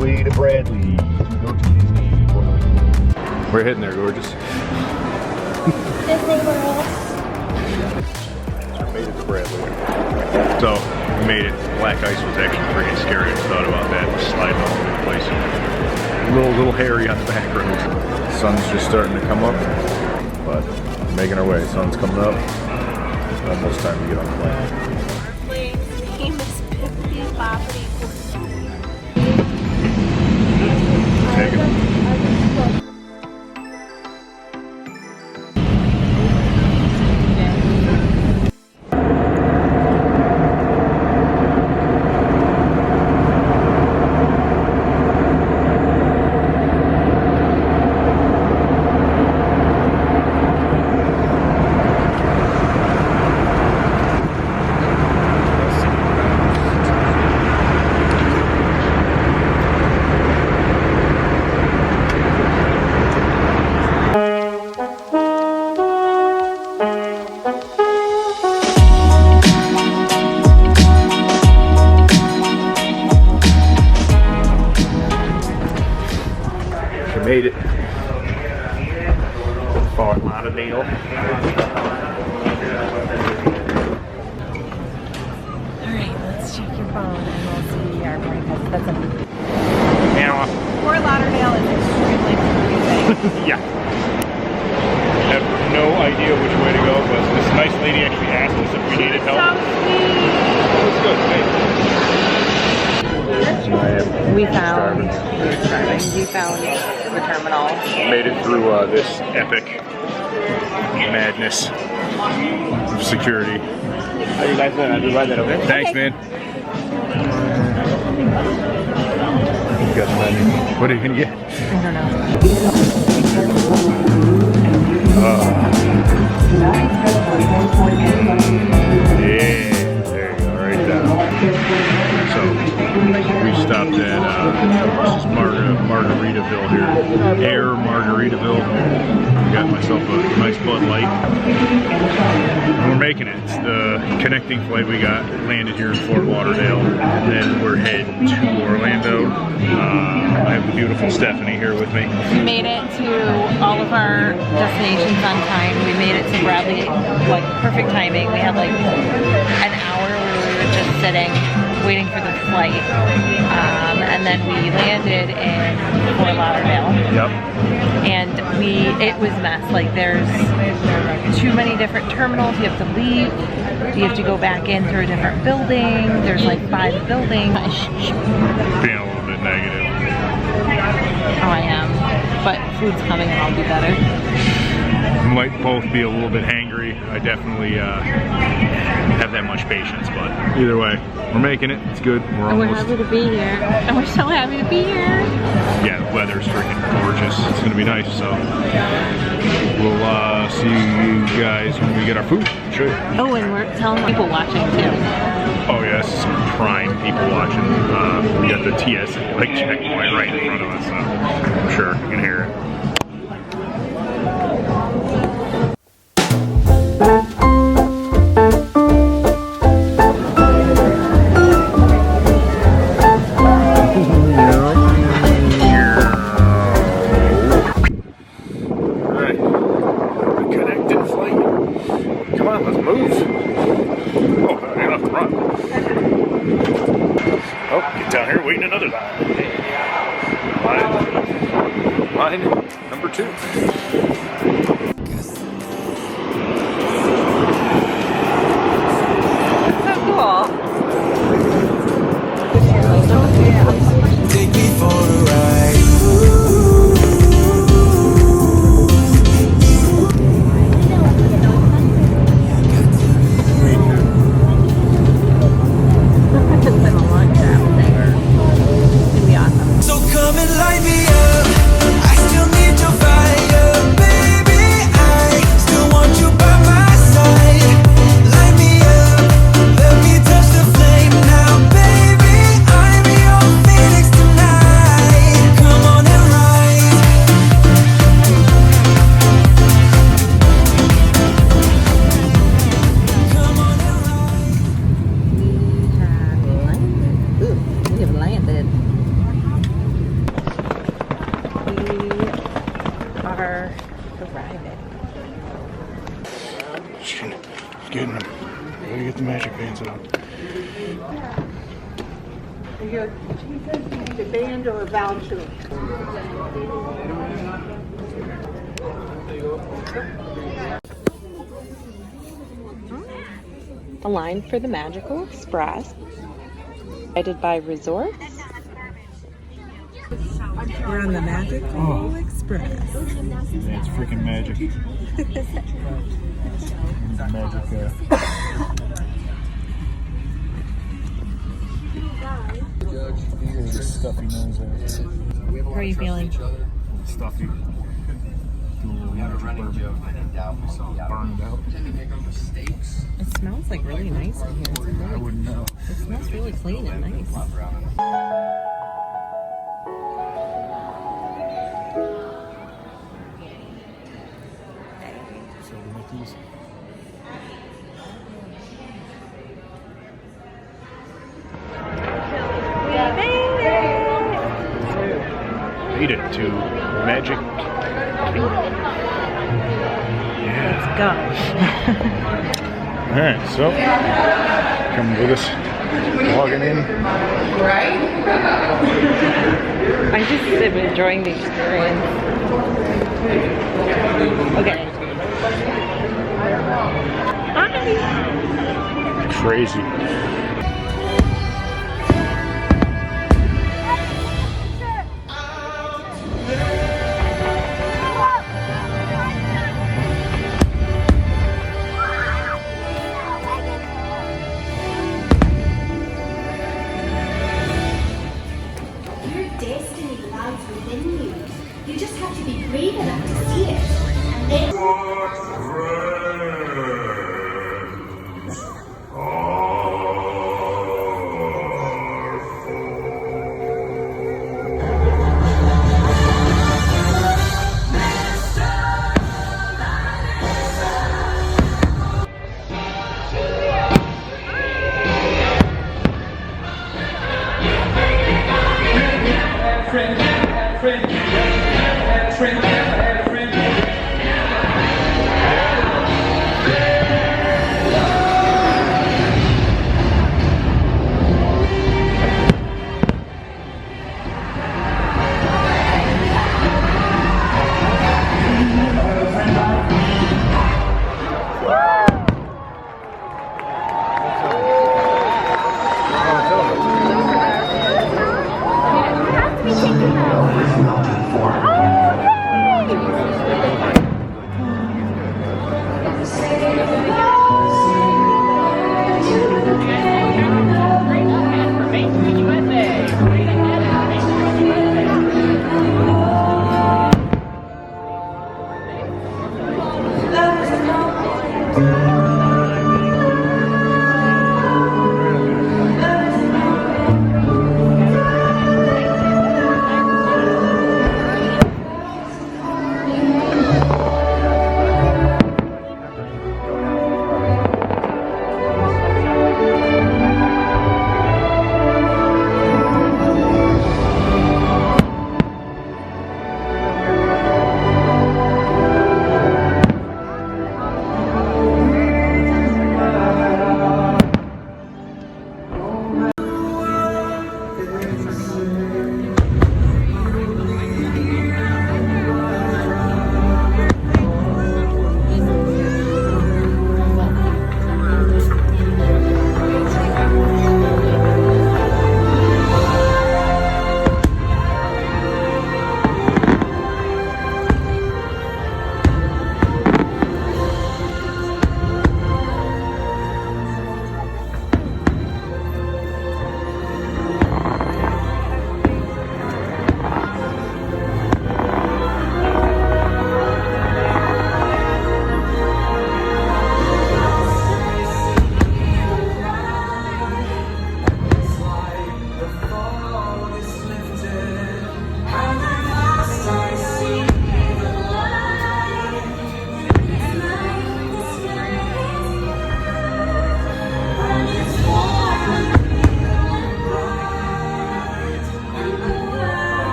way to Bradley to go to Disney World. We're heading there, gorgeous. Disney World. So we made it to Bradley. So we made it. Black ice was actually freaking scary. I thought about that. Just sliding all over the place. A little hairy on the back roads. The sun's just starting to come up, but we're making our way. Sun's coming up. Almost time to get on the plane. Our name is Pippity Boppity. Take it. Made it. Fort Lauderdale. Alright, let's check your phone and we'll see our boarding pass. That's a Fort Lauderdale is extremely confusing. Yeah. I have no idea which way to go, but this nice lady actually asked us if we needed help. So sweet. It was good. We found the terminal. Made it through this epic madness of security. How you guys doing? I'll be right there, okay? Thanks, man. You got money. What are you gonna get? I don't know. Yeah, there you go, right down. So we stopped at this is Margaritaville here, Air Margaritaville. Got myself a nice Bud Light. And we're making it. It's the connecting flight we got landed here in Fort Lauderdale, and then we're heading to Orlando. I have the beautiful Stephanie here with me. We made it to all of our destinations on time. We made it to Bradley, like perfect timing. We had like an hour where we were just sitting, waiting for the flight. And then we landed in Fort Lauderdale. Yep. And it was a mess. Like there's too many different terminals. You have to leave. You have to go back in through a different building. There's like 5 buildings. Being a little bit negative. Oh, I am. But food's coming and I'll be better. Might both be a little bit hangry. I definitely have that much patience, but either way, we're making it. It's good. We're happy to be here. And we're so happy to be here. Yeah, the weather's freaking gorgeous. It's gonna be nice, so we'll see you guys when we get our food. Show you. Oh, and we're telling people watching too. Oh yeah, this is some prime people watching. We got the TSA like checkpoint right in front of us, so I'm sure you can hear it. Line number 2. So cool. Take me for a ride. It's been a long travel day. It's gonna be awesome. So come and light me up. I still need your fire, baby. getting them. Gotta get the magic bands out. The band or a voucher? A line for the Magical Express. Guided by Resorts. We're on the Magical Express. That's freaking magic. Magic. Stuffy nose. How are you feeling? Stuffy. Do a little magic bourbon. Burned out. It smells like really nice in here. I wouldn't know. It smells really clean and nice. So the Mickey's. Made it to Magic Kingdom. Let's go. Alright, so come with us. Logging in. I just am enjoying the experience. Okay. Crazy. Your destiny lies within you. You just have to be brave enough to see it. And then...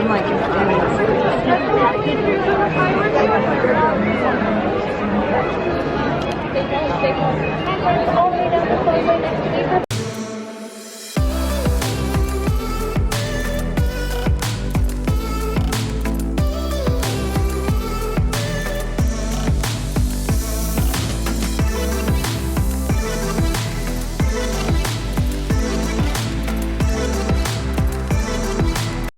I'm like confused.